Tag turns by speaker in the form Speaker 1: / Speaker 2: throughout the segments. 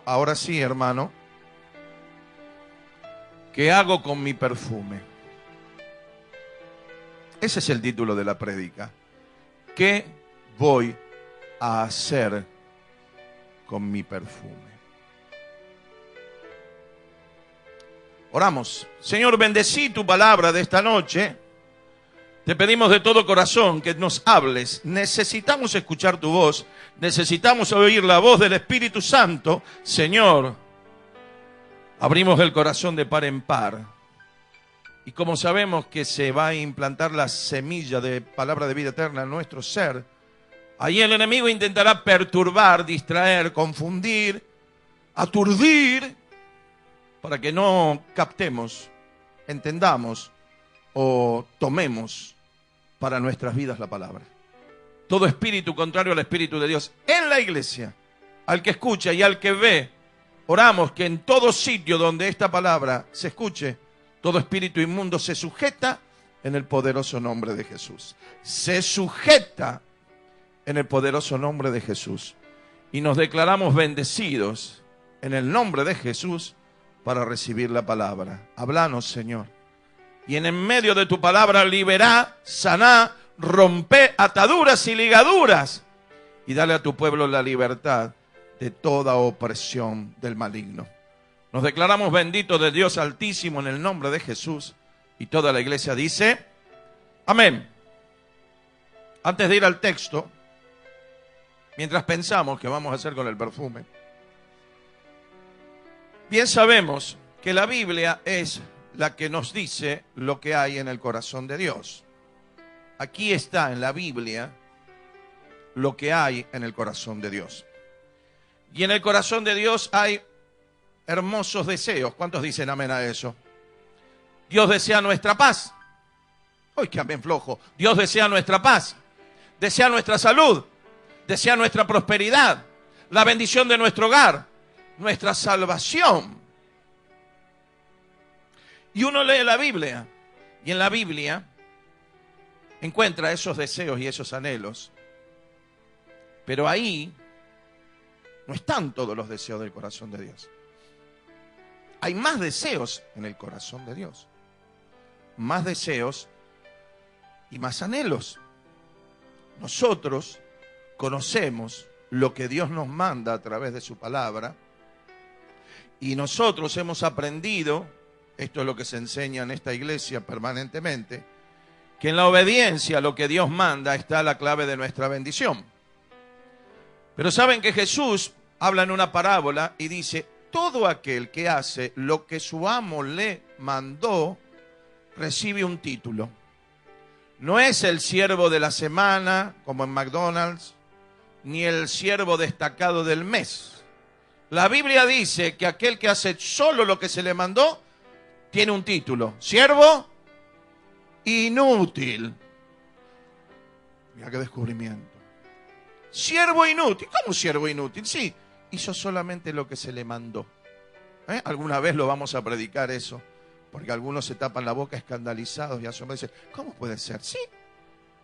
Speaker 1: Ahora sí, hermano, ¿qué hago con mi perfume? Ese es el título de la prédica. ¿Qué voy a hacer con mi perfume? Oramos. Señor, bendecí tu palabra de esta noche. Te pedimos de todo corazón que nos hables. Necesitamos escuchar tu voz. Necesitamos oír la voz del Espíritu Santo. Señor, abrimos el corazón de par en par. Y como sabemos que se va a implantar la semilla de palabra de vida eterna en nuestro ser, ahí el enemigo intentará perturbar, distraer, confundir, aturdir, para que no captemos, entendamos o tomemos para nuestras vidas la palabra. Todo espíritu contrario al Espíritu de Dios en la iglesia, al que escucha y al que ve, oramos que en todo sitio donde esta palabra se escuche, todo espíritu inmundo se sujeta en el poderoso nombre de Jesús. Se sujeta en el poderoso nombre de Jesús. Y nos declaramos bendecidos en el nombre de Jesús para recibir la palabra. Háblanos, Señor. Y en medio de tu palabra liberá, saná, rompe ataduras y ligaduras. Y dale a tu pueblo la libertad de toda opresión del maligno. Nos declaramos benditos de Dios Altísimo en el nombre de Jesús. Y toda la iglesia dice, amén. Antes de ir al texto, mientras pensamos qué vamos a hacer con el perfume, bien sabemos que la Biblia es la que nos dice lo que hay en el corazón de Dios. Aquí está en la Biblia lo que hay en el corazón de Dios. Y en el corazón de Dios hay hermosos deseos. ¿Cuántos dicen amén a eso? Dios desea nuestra paz. ¡Ay, qué amén flojo! Dios desea nuestra paz, desea nuestra salud, desea nuestra prosperidad, la bendición de nuestro hogar, nuestra salvación. Y uno lee la Biblia, y en la Biblia encuentra esos deseos y esos anhelos. Pero ahí no están todos los deseos del corazón de Dios. Hay más deseos en el corazón de Dios. Más deseos y más anhelos. Nosotros conocemos lo que Dios nos manda a través de su palabra. Y nosotros hemos aprendido, esto es lo que se enseña en esta iglesia permanentemente, que en la obediencia a lo que Dios manda está la clave de nuestra bendición. Pero saben que Jesús habla en una parábola y dice, todo aquel que hace lo que su amo le mandó, recibe un título. No es el siervo de la semana, como en McDonald's, ni el siervo destacado del mes. La Biblia dice que aquel que hace solo lo que se le mandó, tiene un título. Siervo inútil. Mira qué descubrimiento. Siervo inútil. ¿Cómo siervo inútil? Sí, hizo solamente lo que se le mandó. Alguna vez lo vamos a predicar eso, porque algunos se tapan la boca escandalizados y asombrados y dicen, ¿cómo puede ser? Sí,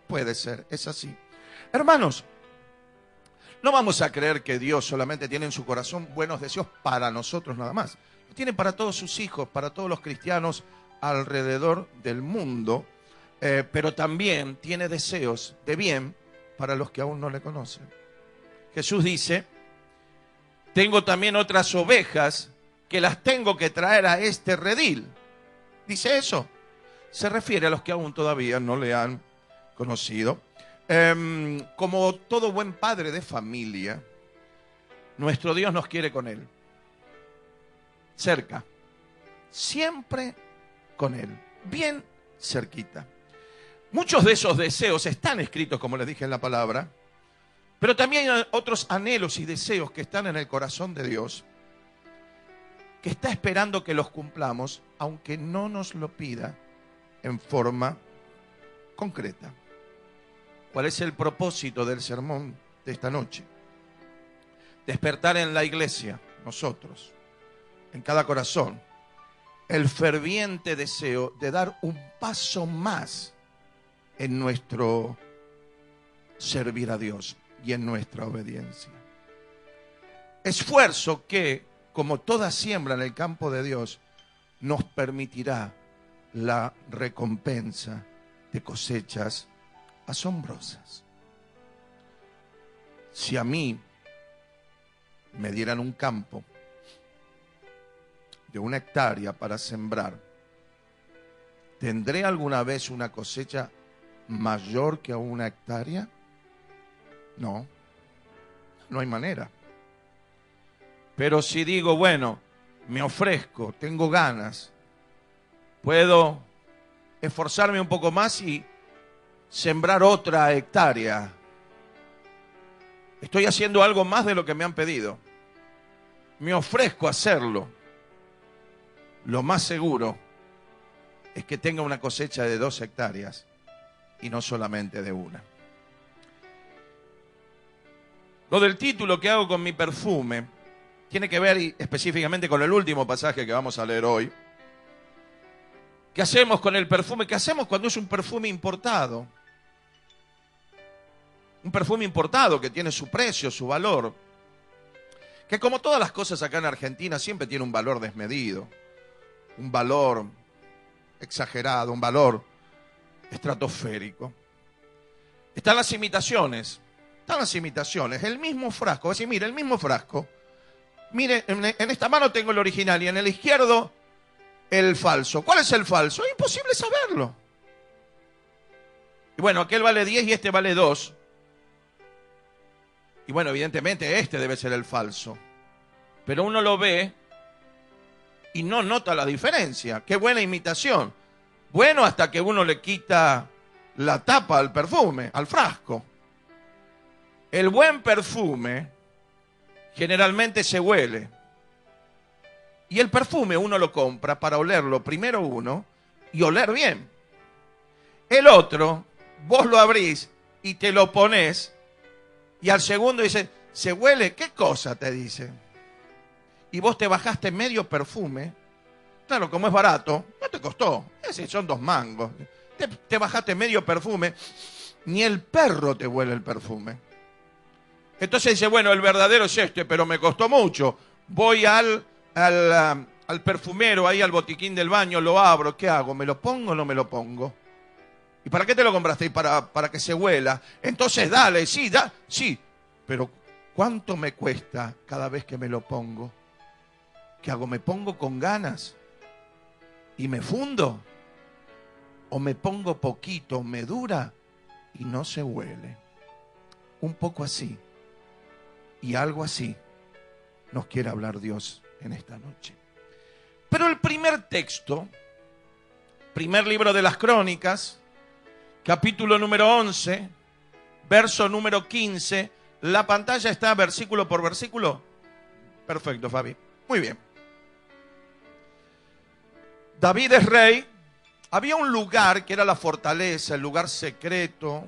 Speaker 1: puede ser, es así. Hermanos, no vamos a creer que Dios solamente tiene en su corazón buenos deseos para nosotros nada más. Lo tiene para todos sus hijos, para todos los cristianos alrededor del mundo, pero también tiene deseos de bien para los que aún no le conocen. Jesús dice, tengo también otras ovejas que las tengo que traer a este redil. Dice eso. Se refiere a los que aún todavía no le han conocido. Como todo buen padre de familia, nuestro Dios nos quiere con Él. Cerca. Siempre con Él. Bien cerquita. Muchos de esos deseos están escritos, como les dije en la palabra, pero también hay otros anhelos y deseos que están en el corazón de Dios, que está esperando que los cumplamos, aunque no nos lo pida en forma concreta. ¿Cuál es el propósito del sermón de esta noche? Despertar en la iglesia, nosotros, en cada corazón, el ferviente deseo de dar un paso más en nuestro servir a Dios y en nuestra obediencia. Esfuerzo que, como toda siembra en el campo de Dios, nos permitirá la recompensa de cosechas asombrosas. Si a mí me dieran un campo de 1 hectárea para sembrar, ¿tendré alguna vez una cosecha mayor que a 1 hectárea? No, no hay manera. Pero si digo, bueno, me ofrezco, tengo ganas, puedo esforzarme un poco más y sembrar otra hectárea. Estoy haciendo algo más de lo que me han pedido. Me ofrezco a hacerlo. Lo más seguro es que tenga una cosecha de 2 hectáreas y no solamente de 1. Lo del título que hago con mi perfume tiene que ver específicamente con el último pasaje que vamos a leer hoy. ¿Qué hacemos con el perfume? ¿Qué hacemos cuando es un perfume importado? Un perfume importado que tiene su precio, su valor. Que como todas las cosas acá en Argentina siempre tiene un valor desmedido. Un valor exagerado, un valor estratosférico. Están las imitaciones. El mismo frasco. Así, mire, el mismo frasco. Mire, en esta mano tengo el original y en el izquierdo el falso. ¿Cuál es el falso? Es imposible saberlo. Y bueno, aquel vale 10 y este vale 2. Y bueno, evidentemente este debe ser el falso. Pero uno lo ve y no nota la diferencia. Qué buena imitación. Bueno, hasta que uno le quita la tapa al perfume, al frasco. El buen perfume generalmente se huele. Y el perfume uno lo compra para olerlo primero uno y oler bien. El otro, vos lo abrís y te lo pones y al segundo dice, ¿se huele? ¿Qué cosa? Te dice. Y vos te bajaste medio perfume. Claro, como es barato, no te costó. Son 2 mangos. Te bajaste medio perfume. Ni el perro te huele el perfume. Entonces dice, bueno, el verdadero es este, pero me costó mucho. Voy al perfumero, ahí al botiquín del baño, lo abro. ¿Qué hago? ¿Me lo pongo o no me lo pongo? ¿Y para qué te lo compraste? Y para que se huela. Entonces dale, sí, sí. Pero ¿cuánto me cuesta cada vez que me lo pongo? ¿Qué hago? ¿Me pongo con ganas y me fundo? ¿O me pongo poquito, me dura y no se huele? Un poco así. Y algo así nos quiere hablar Dios en esta noche. Pero el primer texto, primer libro de las Crónicas, capítulo número 11, verso número 15. La pantalla está versículo por versículo. Perfecto, Fabi. Muy bien. David es rey. Había un lugar que era la fortaleza, el lugar secreto,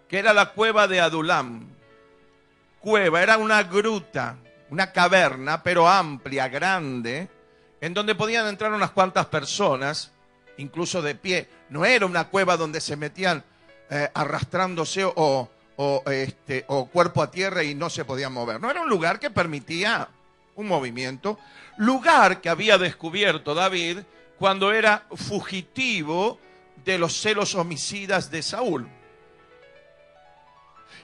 Speaker 1: que era la cueva de Adulam. Cueva, era una gruta, una caverna, pero amplia, grande, en donde podían entrar unas cuantas personas, incluso de pie. No era una cueva donde se metían arrastrándose o cuerpo a tierra y no se podían mover. No, era un lugar que permitía un movimiento. Lugar que había descubierto David cuando era fugitivo de los celos homicidas de Saúl.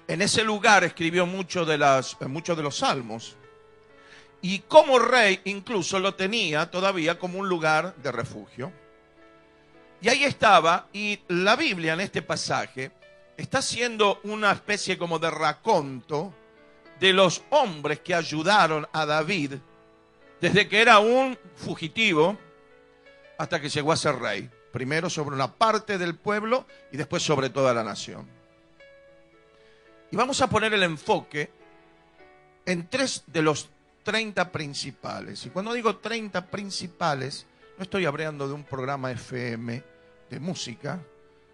Speaker 1: En ese lugar escribió muchos de los salmos. Y como rey incluso lo tenía todavía como un lugar de refugio. Y ahí estaba, y la Biblia en este pasaje está haciendo una especie como de raconto de los hombres que ayudaron a David desde que era un fugitivo hasta que llegó a ser rey. Primero sobre una parte del pueblo y después sobre toda la nación. Y vamos a poner el enfoque en 3 de los 30 principales. Y cuando digo 30 principales, no estoy hablando de un programa FM de música,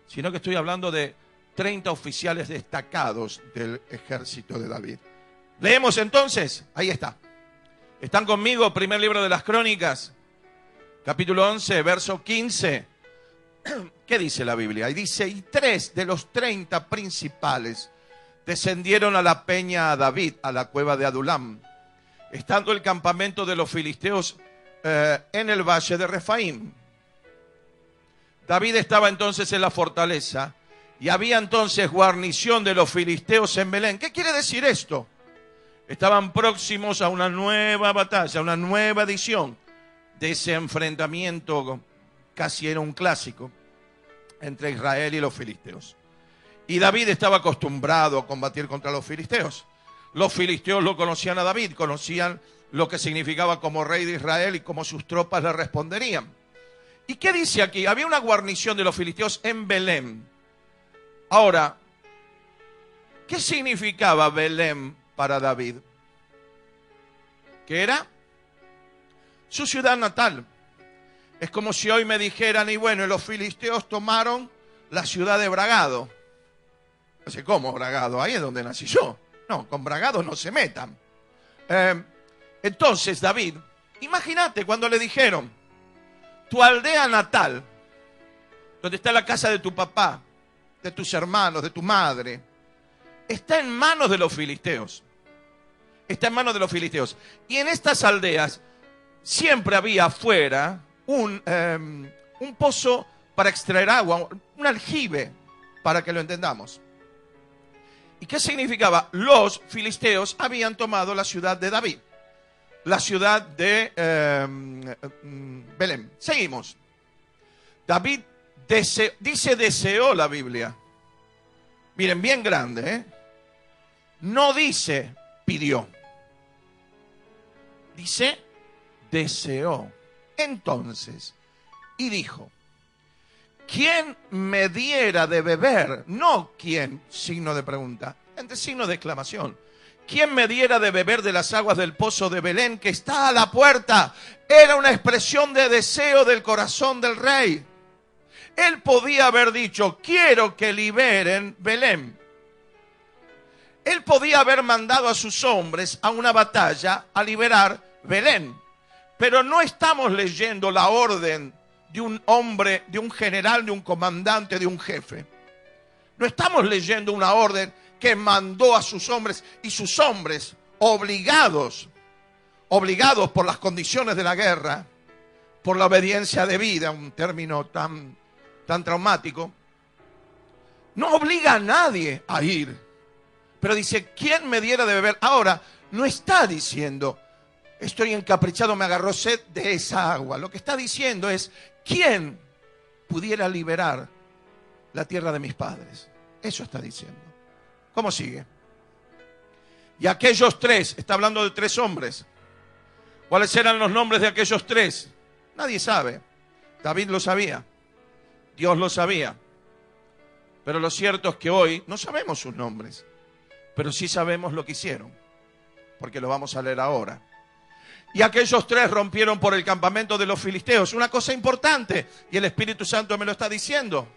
Speaker 1: sino que estoy hablando de 30 oficiales destacados del ejército de David. Leemos entonces, ahí está. ¿Están conmigo? Primer libro de las Crónicas, capítulo 11, verso 15. ¿Qué dice la Biblia? Y dice, y 3 de los 30 principales descendieron a la peña a David, a la cueva de Adulam, estando el campamento de los filisteos en el valle de Refaim. David estaba entonces en la fortaleza y había entonces guarnición de los filisteos en Belén. ¿Qué quiere decir esto? Estaban próximos a una nueva batalla, una nueva edición de ese enfrentamiento, casi era un clásico, entre Israel y los filisteos. Y David estaba acostumbrado a combatir contra los filisteos. Los filisteos lo conocían a David, conocían lo que significaba como rey de Israel y cómo sus tropas le responderían. ¿Y qué dice aquí? Había una guarnición de los filisteos en Belén. Ahora, ¿qué significaba Belén para David? ¿Qué era? Su ciudad natal. Es como si hoy me dijeran, y bueno, los filisteos tomaron la ciudad de Bragado. No sé cómo Bragado, ahí es donde nací yo. No, con Bragado no se metan. Entonces, David, imagínate cuando le dijeron, tu aldea natal, donde está la casa de tu papá, de tus hermanos, de tu madre, está en manos de los filisteos. Está en manos de los filisteos. Y en estas aldeas siempre había afuera un pozo para extraer agua, un aljibe, para que lo entendamos. ¿Y qué significaba? Los filisteos habían tomado la ciudad de David, la ciudad de Belén. Seguimos. David deseó la Biblia. Miren, bien grande, ¿eh? No dice pidió. Dice deseó. Entonces, y dijo, ¿quién me diera de beber? No quién, signo de pregunta, entre signo de exclamación. ¿Quién me diera de beber de las aguas del pozo de Belén que está a la puerta? Era una expresión de deseo del corazón del rey. Él podía haber dicho, quiero que liberen Belén. Él podía haber mandado a sus hombres a una batalla a liberar Belén. Pero no estamos leyendo la orden de un hombre, de un general, de un comandante, de un jefe. No estamos leyendo una orden que mandó a sus hombres y sus hombres obligados por las condiciones de la guerra, por la obediencia debida, un término tan traumático, no obliga a nadie a ir. Pero dice, ¿quién me diera de beber? Ahora, no está diciendo, estoy encaprichado, me agarró sed de esa agua. Lo que está diciendo es, ¿quién pudiera liberar la tierra de mis padres? Eso está diciendo. ¿Cómo sigue? Y aquellos tres, está hablando de tres hombres. ¿Cuáles eran los nombres de aquellos tres? Nadie sabe. David lo sabía. Dios lo sabía. Pero lo cierto es que hoy no sabemos sus nombres. Pero sí sabemos lo que hicieron. Porque lo vamos a leer ahora. Y aquellos tres rompieron por el campamento de los filisteos. Una cosa importante. Y el Espíritu Santo me lo está diciendo.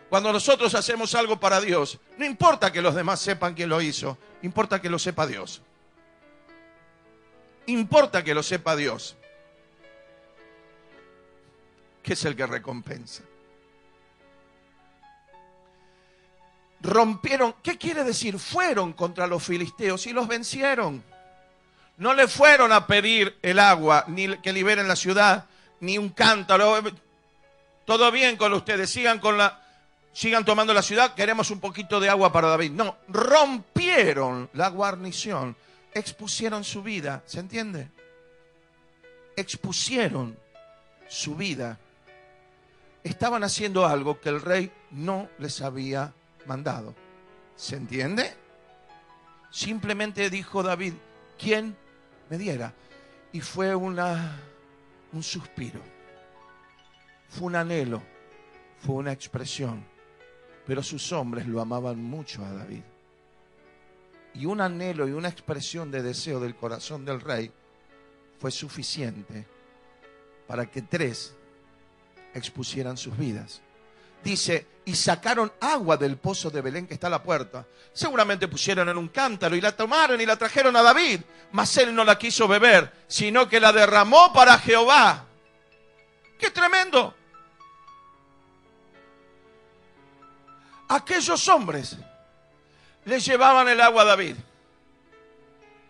Speaker 1: Cuando nosotros hacemos algo para Dios, no importa que los demás sepan quién lo hizo, importa que lo sepa Dios. Importa que lo sepa Dios, que es el que recompensa. Rompieron, ¿qué quiere decir? Fueron contra los filisteos y los vencieron. No le fueron a pedir el agua, ni que liberen la ciudad, ni un cántaro. Todo bien con ustedes, sigan tomando la ciudad, queremos un poquito de agua para David. No, rompieron la guarnición, expusieron su vida, ¿se entiende? Expusieron su vida. Estaban haciendo algo que el rey no les había mandado. ¿Se entiende? Simplemente dijo David, ¿quién me diera? Y fue un suspiro, fue un anhelo, fue una expresión. Pero sus hombres lo amaban mucho a David. Y un anhelo y una expresión de deseo del corazón del rey fue suficiente para que tres expusieran sus vidas. Dice, y sacaron agua del pozo de Belén que está a la puerta. Seguramente pusieron en un cántaro y la tomaron y la trajeron a David. Mas él no la quiso beber, sino que la derramó para Jehová. ¡Qué tremendo! Aquellos hombres le llevaban el agua a David.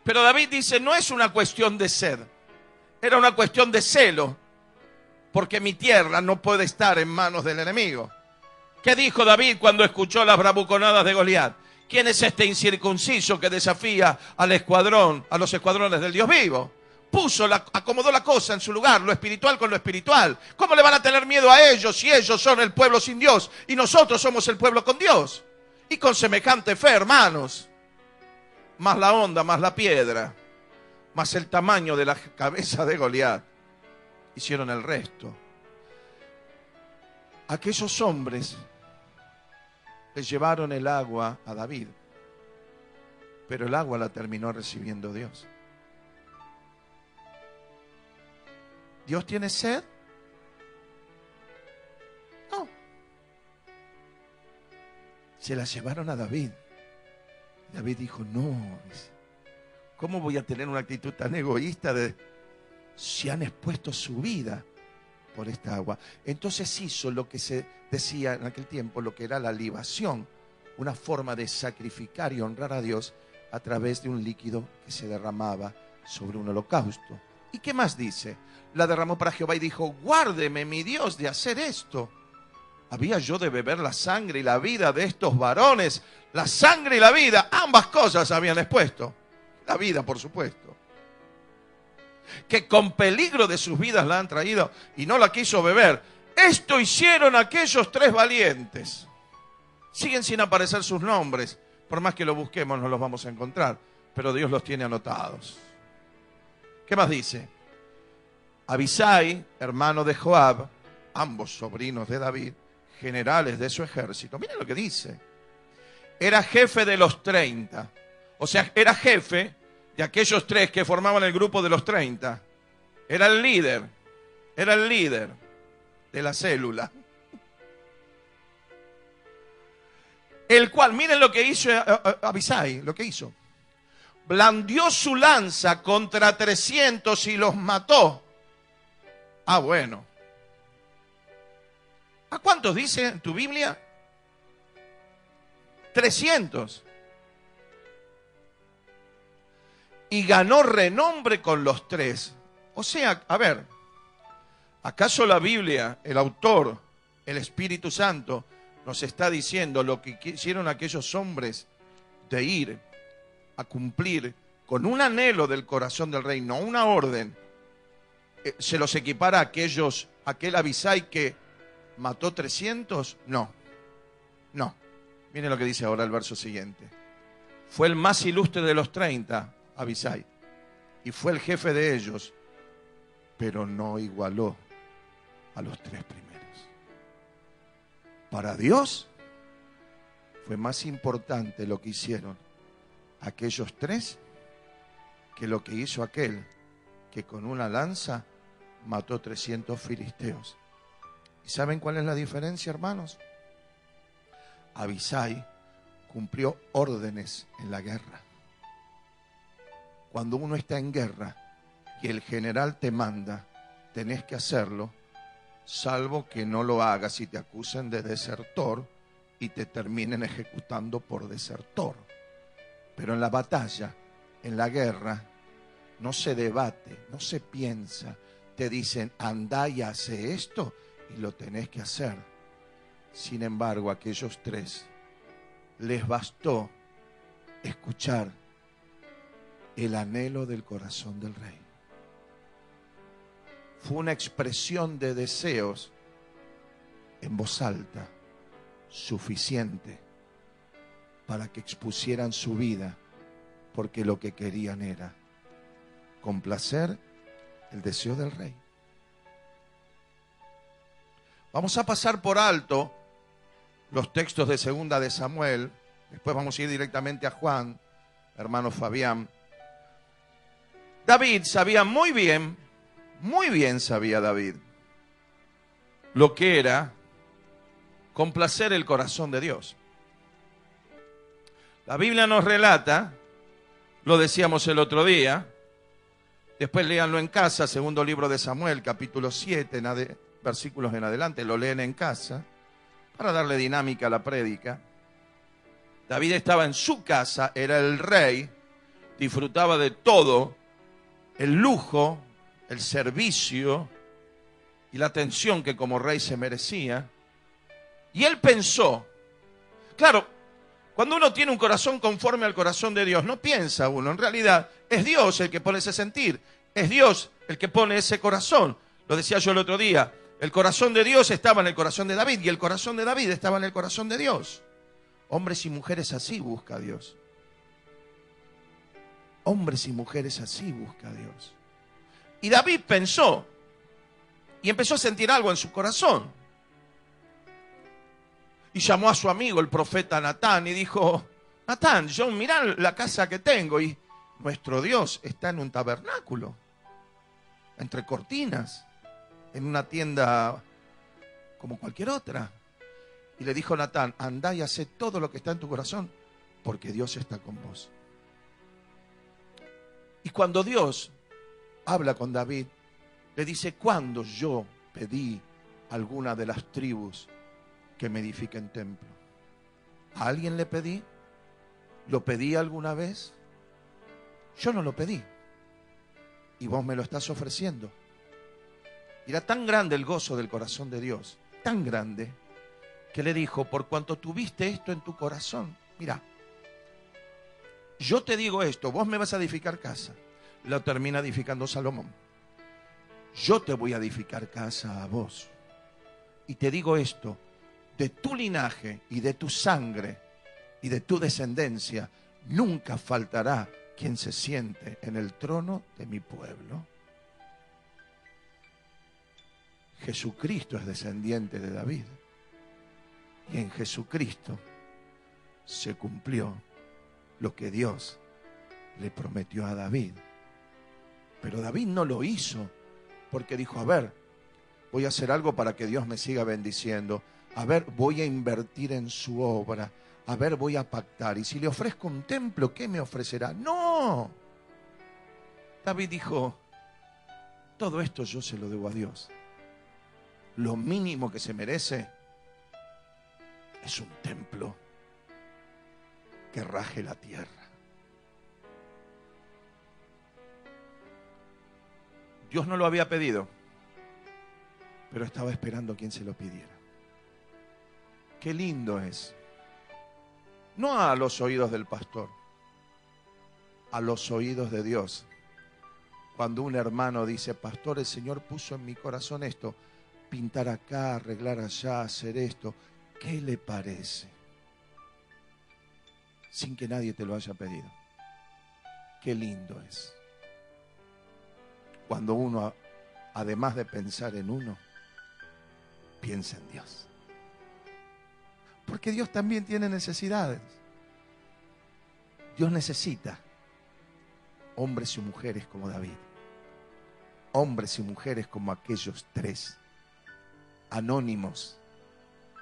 Speaker 1: Pero David dice, no es una cuestión de sed, era una cuestión de celo, porque mi tierra no puede estar en manos del enemigo. ¿Qué dijo David cuando escuchó las bravuconadas de Goliat? ¿Quién es este incircunciso que desafía al escuadrón, a los escuadrones del Dios vivo? Acomodó la cosa en su lugar, lo espiritual con lo espiritual. ¿Cómo le van a tener miedo a ellos si ellos son el pueblo sin Dios y nosotros somos el pueblo con Dios? Y con semejante fe, hermanos, más la onda, más la piedra, más el tamaño de la cabeza de Goliat, hicieron el resto. Aquellos hombres le llevaron el agua a David, pero el agua la terminó recibiendo Dios. ¿Dios tiene sed? No. Se la llevaron a David. David dijo, no, ¿cómo voy a tener una actitud tan egoísta de si han expuesto su vida por esta agua? Entonces hizo lo que se decía en aquel tiempo, lo que era la libación, una forma de sacrificar y honrar a Dios a través de un líquido que se derramaba sobre un holocausto. ¿Y qué más dice? La derramó para Jehová y dijo, guárdeme mi Dios de hacer esto. ¿Había yo de beber la sangre y la vida de estos varones? La sangre y la vida, ambas cosas habían expuesto. La vida, por supuesto. Que con peligro de sus vidas la han traído y no la quiso beber. Esto hicieron aquellos 3 valientes. Siguen sin aparecer sus nombres. Por más que lo busquemos no los vamos a encontrar. Pero Dios los tiene anotados. ¿Qué más dice? Abisai, hermano de Joab, ambos sobrinos de David, generales de su ejército. Miren lo que dice. Era jefe de los 30. O sea, era jefe de aquellos 3 que formaban el grupo de los 30. Era el líder de la célula. El cual, miren lo que hizo Abisai, lo que hizo. Blandió su lanza contra 300 y los mató. Ah, bueno. ¿A cuántos dice en tu Biblia? 300. Y ganó renombre con los 3. O sea, a ver, ¿acaso la Biblia, el autor, el Espíritu Santo, nos está diciendo lo que hicieron aquellos hombres de ir a cumplir con un anhelo del corazón del rey, no una orden? ¿Se los equipara a aquel Abisai que mató 300? No. Miren lo que dice ahora el verso siguiente. Fue el más ilustre de los 30, Abisai, y fue el jefe de ellos, pero no igualó a los 3 primeros. Para Dios fue más importante lo que hicieron aquellos 3 que lo que hizo aquel que con una lanza mató 300 filisteos. ¿Y saben cuál es la diferencia, hermanos? Abisai cumplió órdenes en la guerra. Cuando uno está en guerra y el general te manda, tenés que hacerlo, salvo que no lo hagas y te acusen de desertor y te terminen ejecutando por desertor. Pero en la batalla, en la guerra, no se debate, no se piensa. Te dicen, andá y hace esto, y lo tenés que hacer. Sin embargo, a aquellos 3 les bastó escuchar el anhelo del corazón del rey. Fue una expresión de deseos en voz alta, suficiente para que expusieran su vida, porque lo que querían era complacer el deseo del rey. Vamos a pasar por alto los textos de 2 de Samuel. Después vamos a ir directamente a Juan, hermano Fabián. David sabía muy bien sabía David lo que era complacer el corazón de Dios. La Biblia nos relata, lo decíamos el otro día, después léanlo en casa, 2 libro de Samuel, capítulo 7, versículos en adelante, lo leen en casa, para darle dinámica a la prédica. David estaba en su casa, era el rey, disfrutaba de todo, el lujo, el servicio y la atención que como rey se merecía. Y él pensó, claro, cuando uno tiene un corazón conforme al corazón de Dios, no piensa uno, en realidad es Dios el que pone ese sentir, es Dios el que pone ese corazón. Lo decía yo el otro día, el corazón de Dios estaba en el corazón de David y el corazón de David estaba en el corazón de Dios. Hombres y mujeres así busca Dios. Hombres y mujeres así busca Dios. Y David pensó y empezó a sentir algo en su corazón. Y llamó a su amigo, el profeta Natán, y dijo, Natán, yo mirá la casa que tengo y nuestro Dios está en un tabernáculo, entre cortinas, en una tienda como cualquier otra. Y le dijo Natán, andá y hacé todo lo que está en tu corazón, porque Dios está con vos. Y cuando Dios habla con David, le dice, ¿cuándo yo pedí a alguna de las tribus que me edifiquen templo? ¿A alguien le pedí? ¿Lo pedí alguna vez? Yo no lo pedí. Y vos me lo estás ofreciendo. Y era tan grande el gozo del corazón de Dios, tan grande, que le dijo, por cuanto tuviste esto en tu corazón, mira, yo te digo esto, vos me vas a edificar casa. Lo termina edificando Salomón. Yo te voy a edificar casa a vos. Y te digo esto, de tu linaje y de tu sangre y de tu descendencia, nunca faltará quien se siente en el trono de mi pueblo. Jesucristo es descendiente de David. Y en Jesucristo se cumplió lo que Dios le prometió a David. Pero David no lo hizo porque dijo, a ver, voy a hacer algo para que Dios me siga bendiciendo. A ver, voy a invertir en su obra. A ver, voy a pactar. Y si le ofrezco un templo, ¿qué me ofrecerá? ¡No! David dijo, todo esto yo se lo debo a Dios. Lo mínimo que se merece es un templo que raje la tierra. Dios no lo había pedido, pero estaba esperando a quien se lo pidiera. Qué lindo es. No a los oídos del pastor, a los oídos de Dios. Cuando un hermano dice, pastor, el Señor puso en mi corazón esto, pintar acá, arreglar allá, hacer esto. ¿Qué le parece? Sin que nadie te lo haya pedido. Qué lindo es. Cuando uno, además de pensar en uno, piensa en Dios. Porque Dios también tiene necesidades. Dios necesita hombres y mujeres como David. Hombres y mujeres como aquellos tres, anónimos,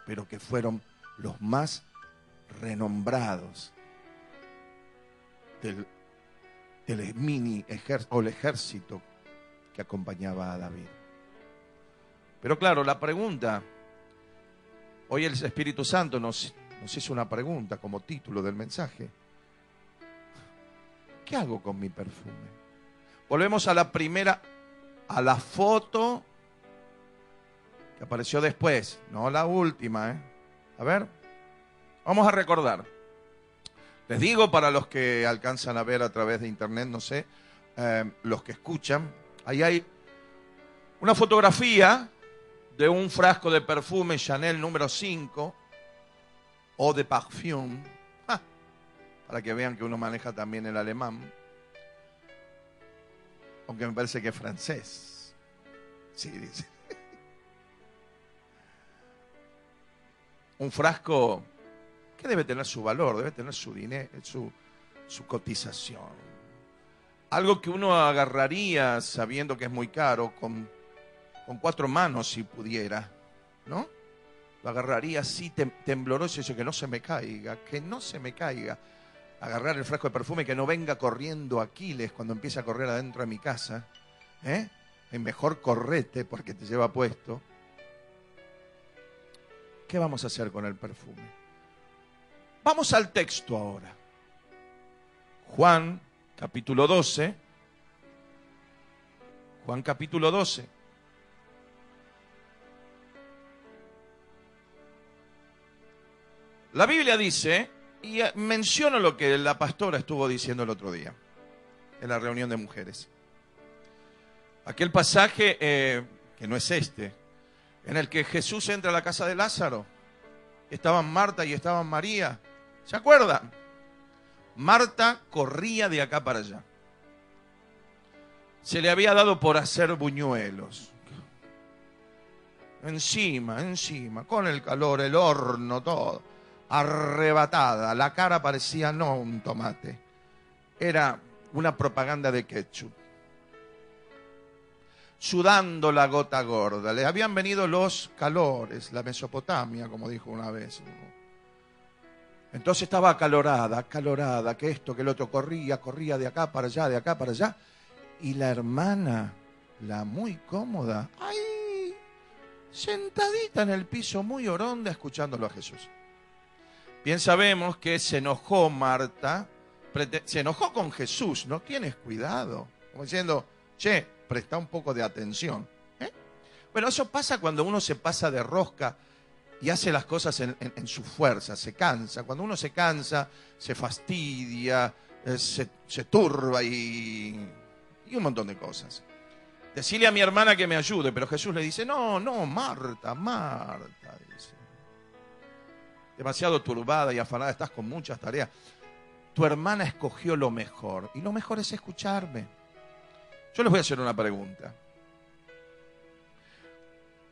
Speaker 1: pero que fueron los más renombrados del mini ejército o el ejército que acompañaba a David. Pero claro, la pregunta, hoy el Espíritu Santo nos hizo una pregunta como título del mensaje. ¿Qué hago con mi perfume? Volvemos a la primera, a la foto que apareció después, no la última, ¿eh? A ver, vamos a recordar. Les digo para los que alcanzan a ver a través de internet, no sé, los que escuchan, ahí hay una fotografía de un frasco de perfume Chanel número 5, Eau de Parfum, para que vean que uno maneja también el alemán, aunque me parece que es francés. Sí, dice. Un frasco que debe tener su valor, debe tener su dinero, su cotización. Algo que uno agarraría sabiendo que es muy caro, con 4 manos si pudiera, ¿no? Lo agarraría así tembloroso y dice, que no se me caiga, que no se me caiga. Agarrar el frasco de perfume, que no venga corriendo Aquiles cuando empiece a correr adentro de mi casa. Es mejor correte porque te lleva puesto. ¿Qué vamos a hacer con el perfume? Vamos al texto ahora. Juan capítulo 12. Juan capítulo 12. La Biblia dice, y menciono lo que la pastora estuvo diciendo el otro día, en la reunión de mujeres. Aquel pasaje, que no es este, en el que Jesús entra a la casa de Lázaro. Estaban Marta y estaban María. ¿Se acuerdan? Marta corría de acá para allá. Se le había dado por hacer buñuelos. Encima, con el calor, el horno, todo. Arrebatada. La cara parecía no un tomate. Era una propaganda de ketchup. Sudando la gota gorda. Le habían venido los calores, la Mesopotamia, como dijo una vez. Entonces estaba acalorada, que esto, que el otro, corría de acá para allá, de acá para allá. Y la hermana, la muy cómoda, ahí, sentadita en el piso, muy oronda, escuchándolo a Jesús. Bien sabemos que se enojó Marta, se enojó con Jesús, no tienes cuidado, como diciendo, che, presta un poco de atención. Bueno, eso pasa cuando uno se pasa de rosca y hace las cosas en su fuerza, se cansa. Cuando uno se cansa, se fastidia, se turba y un montón de cosas. Decirle a mi hermana que me ayude, pero Jesús le dice, no, Marta, dice. Demasiado turbada y afanada, estás con muchas tareas. Tu hermana escogió lo mejor, y lo mejor es escucharme. Yo les voy a hacer una pregunta.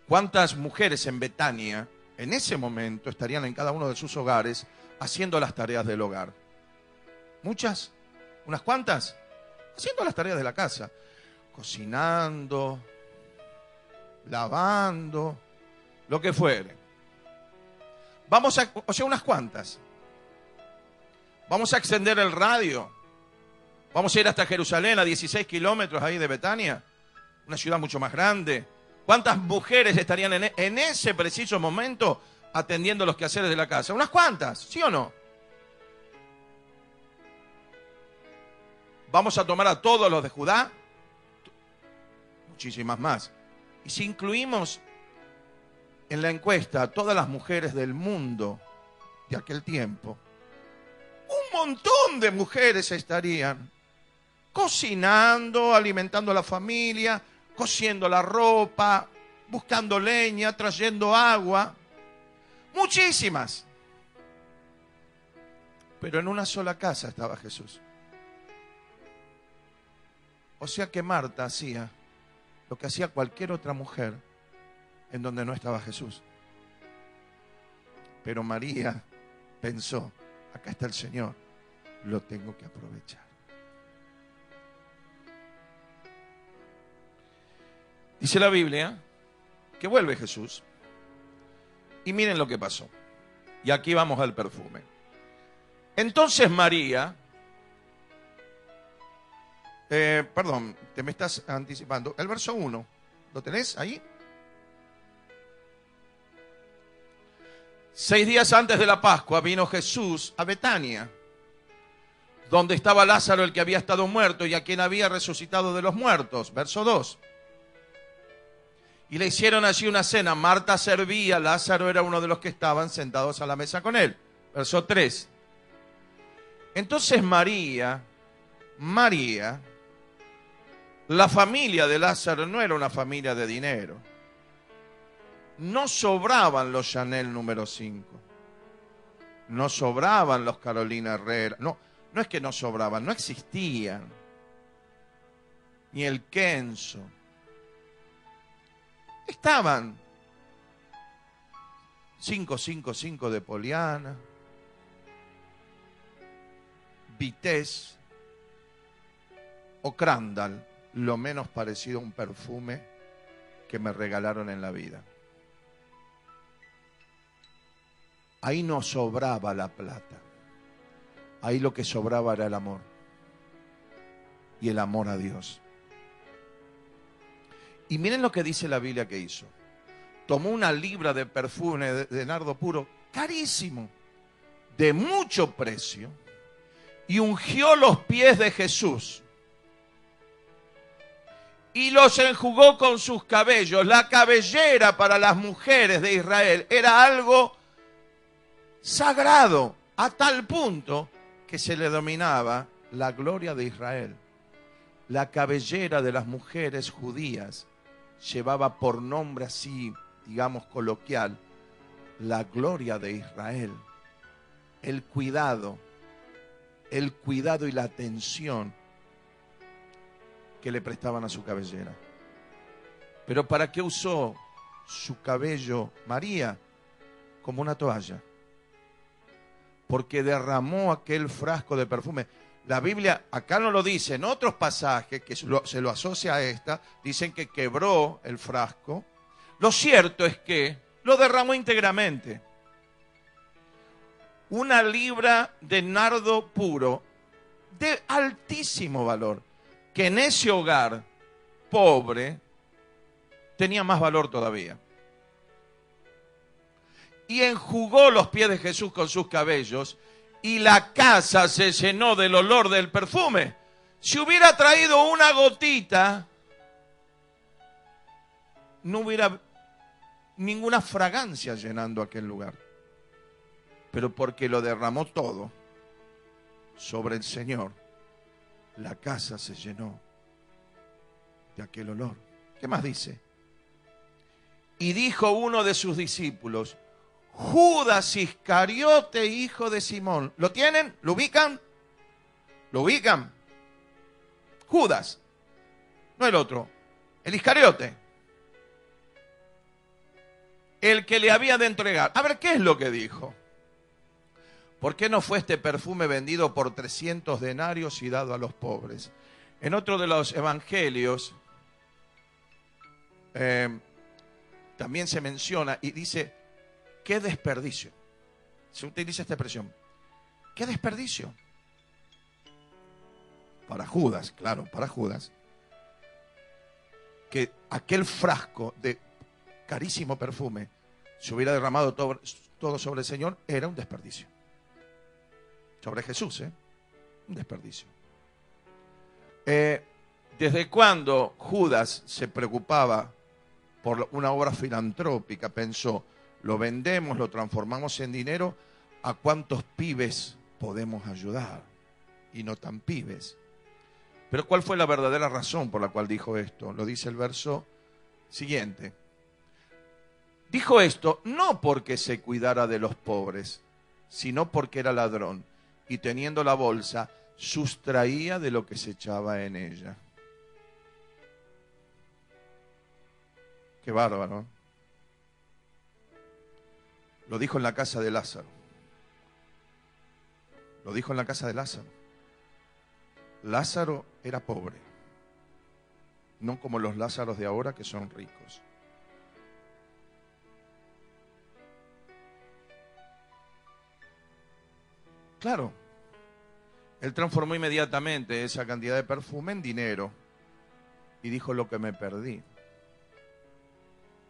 Speaker 1: ¿Cuántas mujeres en Betania en ese momento estarían en cada uno de sus hogares haciendo las tareas del hogar? ¿Muchas? ¿Unas cuantas? Haciendo las tareas de la casa. Cocinando, lavando, lo que fuere. Unas cuantas. Vamos a extender el radio. Vamos a ir hasta Jerusalén, a 16 kilómetros ahí de Betania, una ciudad mucho más grande. ¿Cuántas mujeres estarían en ese preciso momento atendiendo los quehaceres de la casa? Unas cuantas, ¿sí o no? Vamos a tomar a todos los de Judá, muchísimas más. Y si incluimos en la encuesta a todas las mujeres del mundo de aquel tiempo, un montón de mujeres estarían cocinando, alimentando a la familia, cosiendo la ropa, buscando leña, trayendo agua. Muchísimas. Pero en una sola casa estaba Jesús. O sea que Marta hacía lo que hacía cualquier otra mujer en donde no estaba Jesús. Pero María pensó, acá está el Señor, lo tengo que aprovechar. Dice la Biblia que vuelve Jesús. Y miren lo que pasó. Y aquí vamos al perfume. Entonces María, perdón, te me estás anticipando. El verso 1, ¿lo tenés ahí? 6 días antes de la Pascua vino Jesús a Betania, donde estaba Lázaro, el que había estado muerto y a quien había resucitado de los muertos. Verso 2. Y le hicieron allí una cena. Marta servía, Lázaro era uno de los que estaban sentados a la mesa con él. Verso 3. Entonces María, la familia de Lázaro no era una familia de dinero. No sobraban los Chanel número 5. No sobraban los Carolina Herrera. No es que no sobraban, no existían. Ni el Kenzo. Estaban 555 de Poliana, Vitesse o Crandall, lo menos parecido a un perfume que me regalaron en la vida. Ahí no sobraba la plata. Ahí lo que sobraba era el amor. Y el amor a Dios. Y miren lo que dice la Biblia que hizo. Tomó una libra de perfume de nardo puro, carísimo. de mucho precio y ungió los pies de Jesús y los enjugó con sus cabellos. La cabellera para las mujeres de Israel era algo sagrado, a tal punto que se le denominaba la gloria de Israel. La cabellera de las mujeres judías llevaba por nombre así, digamos coloquial, la gloria de Israel. El cuidado y la atención que le prestaban a su cabellera. Pero ¿para qué usó su cabello María? Como una toalla. Porque derramó aquel frasco de perfume. La Biblia acá no lo dice, en otros pasajes que se lo asocia a esta, dicen que quebró el frasco. Lo cierto es que lo derramó íntegramente. 1 libra de nardo puro, de altísimo valor, que en ese hogar pobre tenía más valor todavía. Y enjugó los pies de Jesús con sus cabellos, y la casa se llenó del olor del perfume. Si hubiera traído una gotita, no hubiera ninguna fragancia llenando aquel lugar. Pero porque lo derramó todo sobre el Señor, la casa se llenó de aquel olor. ¿Qué más dice? Y dijo uno de sus discípulos, Judas Iscariote, hijo de Simón. ¿Lo tienen? ¿Lo ubican? ¿Lo ubican? Judas. No el otro. El Iscariote. El que le había de entregar. A ver, ¿qué es lo que dijo? ¿Por qué no fue este perfume vendido por 300 denarios y dado a los pobres? En otro de los evangelios también se menciona y dice, ¡qué desperdicio! Se utiliza esta expresión. ¡Qué desperdicio! Para Judas, claro, para Judas, que aquel frasco de carísimo perfume se hubiera derramado todo sobre el Señor, era un desperdicio. Sobre Jesús, un desperdicio. ¿Desde cuándo Judas se preocupaba por una obra filantrópica? Pensó, lo vendemos, lo transformamos en dinero, ¿a cuántos pibes podemos ayudar? Y no tan pibes. Pero ¿cuál fue la verdadera razón por la cual dijo esto? Lo dice el verso siguiente. Dijo esto no porque se cuidara de los pobres, sino porque era ladrón. Y teniendo la bolsa, sustraía de lo que se echaba en ella. Qué bárbaro. Lo dijo en la casa de Lázaro. Lo dijo en la casa de Lázaro. Lázaro era pobre. No como los Lázaros de ahora que son ricos. Claro, él transformó inmediatamente esa cantidad de perfume en dinero y dijo lo que me perdí,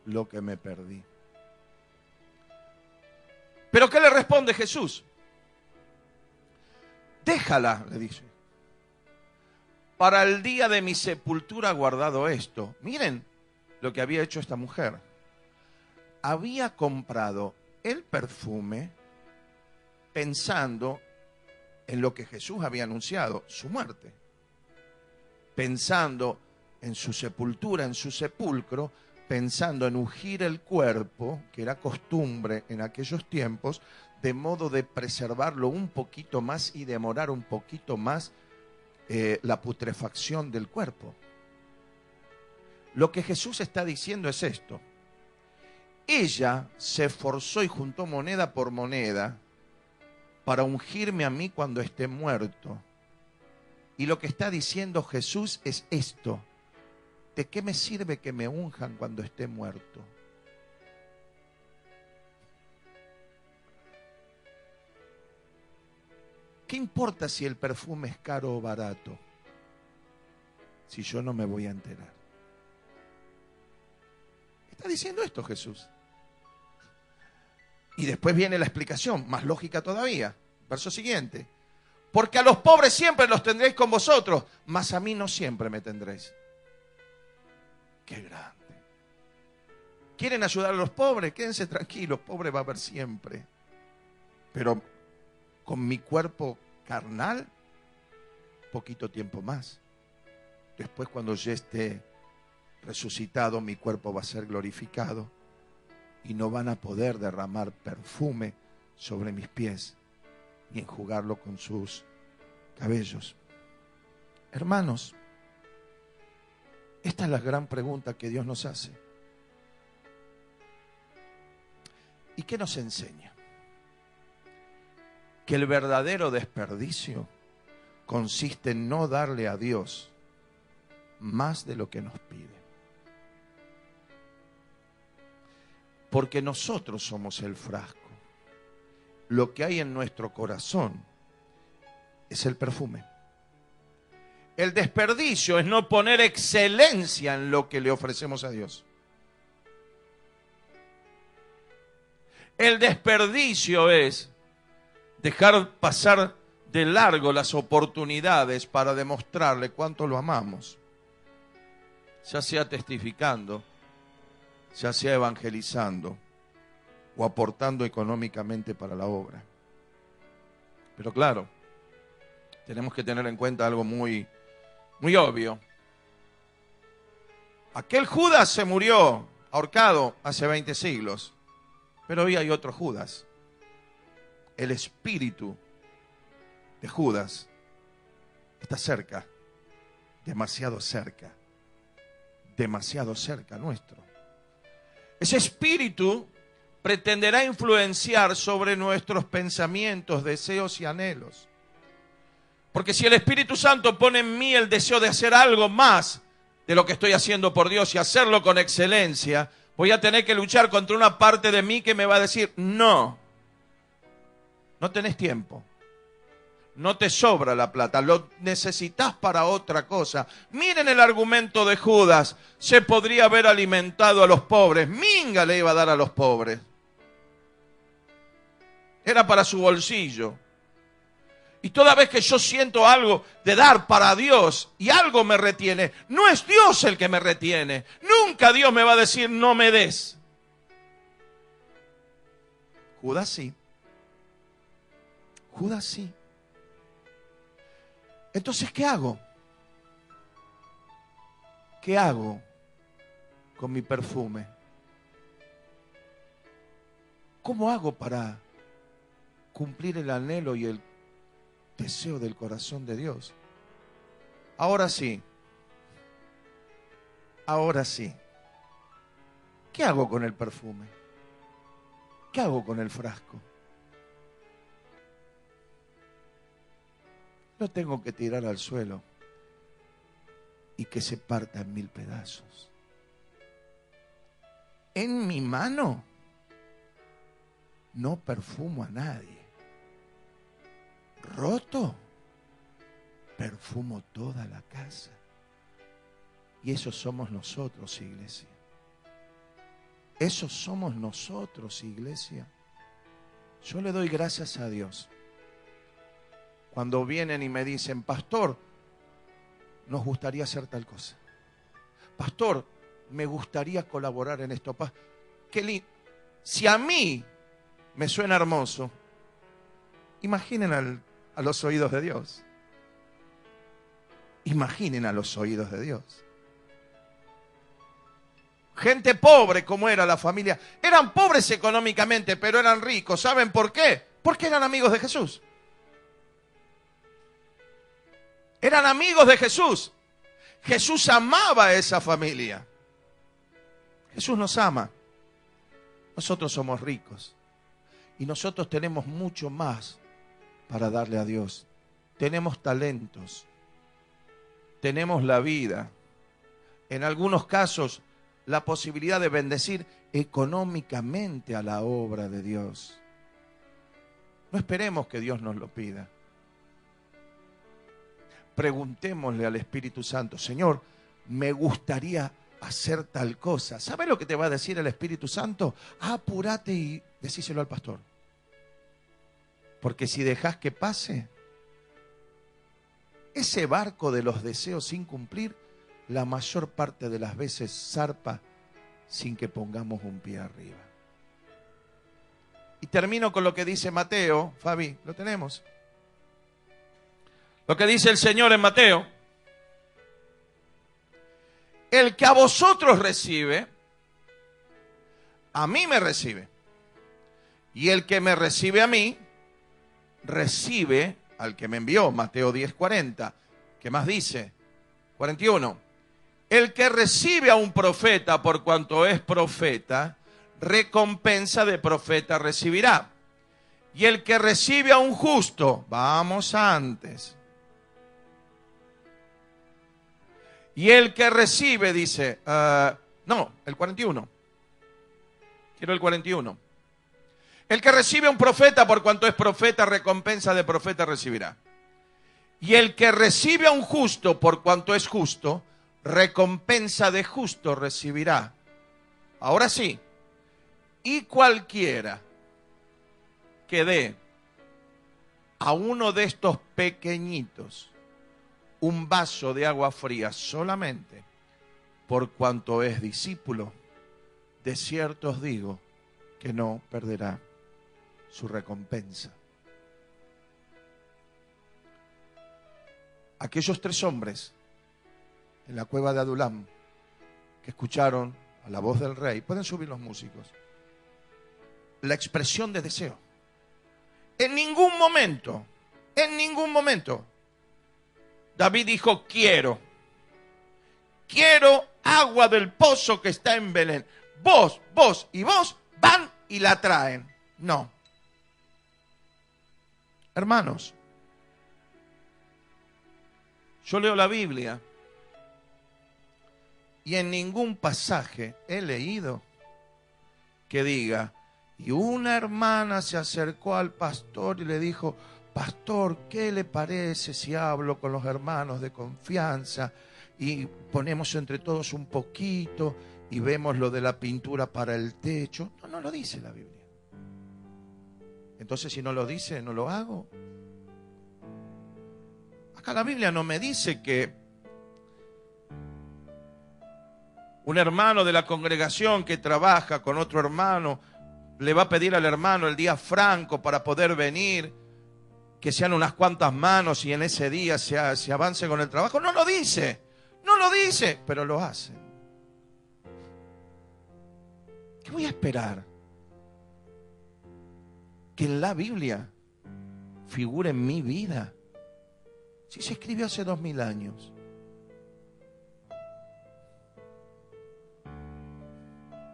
Speaker 1: lo que me perdí. ¿Pero qué le responde Jesús? Déjala, le dice. Para el día de mi sepultura guardado esto. Miren lo que había hecho esta mujer. Había comprado el perfume pensando en lo que Jesús había anunciado, su muerte. Pensando en su sepultura, en su sepulcro, pensando en ungir el cuerpo, que era costumbre en aquellos tiempos, de modo de preservarlo un poquito más y demorar un poquito más la putrefacción del cuerpo. Lo que Jesús está diciendo es esto. Ella se esforzó y juntó moneda por moneda para ungirme a mí cuando esté muerto. Y lo que está diciendo Jesús es esto. ¿De qué me sirve que me unjan cuando esté muerto? ¿Qué importa si el perfume es caro o barato? Si yo no me voy a enterar. Está diciendo esto Jesús. Y después viene la explicación, más lógica todavía. Verso siguiente. Porque a los pobres siempre los tendréis con vosotros, mas a mí no siempre me tendréis. Qué grande. ¿Quieren ayudar a los pobres? Quédense tranquilos, pobres va a haber siempre. Pero con mi cuerpo carnal, poquito tiempo más. Después, cuando yo esté resucitado, mi cuerpo va a ser glorificado y no van a poder derramar perfume sobre mis pies ni enjugarlo con sus cabellos. Hermanos, esta es la gran pregunta que Dios nos hace. ¿Y qué nos enseña? Que el verdadero desperdicio consiste en no darle a Dios más de lo que nos pide. Porque nosotros somos el frasco. Lo que hay en nuestro corazón es el perfume. El desperdicio es no poner excelencia en lo que le ofrecemos a Dios. El desperdicio es dejar pasar de largo las oportunidades para demostrarle cuánto lo amamos. Ya sea testificando, ya sea evangelizando o aportando económicamente para la obra. Pero claro, tenemos que tener en cuenta algo muy obvio. Aquel Judas se murió ahorcado hace 20 siglos, pero hoy hay otro Judas. El espíritu de Judas está cerca, demasiado cerca nuestro. Ese espíritu pretenderá influenciar sobre nuestros pensamientos, deseos y anhelos. Porque si el Espíritu Santo pone en mí el deseo de hacer algo más de lo que estoy haciendo por Dios y hacerlo con excelencia, voy a tener que luchar contra una parte de mí que me va a decir, no tenés tiempo, no te sobra la plata, lo necesitas para otra cosa. Miren el argumento de Judas, se podría haber alimentado a los pobres, minga le iba a dar a los pobres. Era para su bolsillo. Y toda vez que yo siento algo de dar para Dios y algo me retiene, no es Dios el que me retiene. Nunca Dios me va a decir no me des. Judas sí. Judas sí. Entonces, ¿qué hago? ¿Qué hago con mi perfume? ¿Cómo hago para cumplir el anhelo y el deseo del corazón de Dios? Ahora sí. ¿Qué hago con el perfume? ¿Qué hago con el frasco? Lo tengo que tirar al suelo y que se parta en 1000 pedazos. En mi mano no perfumo a nadie. Roto, perfumo toda la casa. Y eso somos nosotros, iglesia. Eso somos nosotros, iglesia. Yo le doy gracias a Dios cuando vienen y me dicen, pastor, nos gustaría hacer tal cosa. Pastor, me gustaría colaborar en esto. Qué lindo. Si a mí me suena hermoso, imaginen a los oídos de Dios. Imaginen a los oídos de Dios. Gente pobre como era la familia. Eran pobres económicamente, pero eran ricos. ¿Saben por qué? Porque eran amigos de Jesús. Eran amigos de Jesús. Jesús amaba a esa familia. Jesús nos ama. Nosotros somos ricos. Y nosotros tenemos mucho más para darle a Dios. Tenemos talentos. Tenemos la vida. En algunos casos, la posibilidad de bendecir económicamente a la obra de Dios. No esperemos que Dios nos lo pida. Preguntémosle al Espíritu Santo, Señor, me gustaría hacer tal cosa. ¿Sabe lo que te va a decir el Espíritu Santo? Apúrate y decíselo al pastor. Porque si dejas que pase, ese barco de los deseos sin cumplir, la mayor parte de las veces zarpa sin que pongamos un pie arriba. Y termino con lo que dice Mateo. Fabi, ¿lo tenemos? Lo que dice el Señor en Mateo. El que a vosotros recibe, a mí me recibe. Y el que me recibe a mí, recibe al que me envió. Mateo 10:40. ¿Qué más dice? 41. El que recibe a un profeta por cuanto es profeta, recompensa de profeta recibirá. Y el que recibe a un justo, vamos antes. Y el que recibe, dice, no, el 41. Quiero el 41. El que recibe a un profeta por cuanto es profeta, recompensa de profeta recibirá. Y el que recibe a un justo por cuanto es justo, recompensa de justo recibirá. Ahora sí, y cualquiera que dé a uno de estos pequeñitos un vaso de agua fría solamente por cuanto es discípulo, de cierto os digo que no perderá su recompensa. Aquellos 3 hombres en la cueva de Adulam que escucharon a la voz del rey, pueden subir los músicos, la expresión de deseo. En ningún momento, David dijo, quiero agua del pozo que está en Belén. Vos y vos van y la traen. No. Hermanos, yo leo la Biblia y en ningún pasaje he leído que diga, y una hermana se acercó al pastor y le dijo, pastor, ¿qué le parece si hablo con los hermanos de confianza y ponemos entre todos un poquito y vemos lo de la pintura para el techo? No lo dice la Biblia. Entonces, si no lo dice, no lo hago. Acá la Biblia no me dice que un hermano de la congregación que trabaja con otro hermano le va a pedir al hermano el día franco para poder venir, que sean unas cuantas manos y en ese día se avance con el trabajo. No lo dice, pero lo hace. ¿Qué voy a esperar? Que en la Biblia figure en mi vida. Si se escribió hace 2000 años.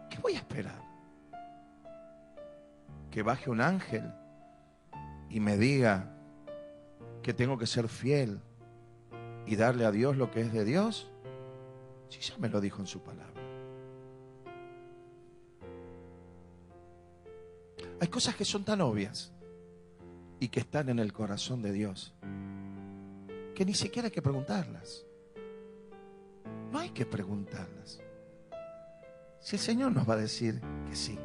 Speaker 1: ¿Qué voy a esperar? Que baje un ángel y me diga que tengo que ser fiel y darle a Dios lo que es de Dios. Si ya me lo dijo en su palabra. Hay cosas que son tan obvias y que están en el corazón de Dios que ni siquiera hay que preguntarlas. No hay que preguntarlas. Si el Señor nos va a decir que sí.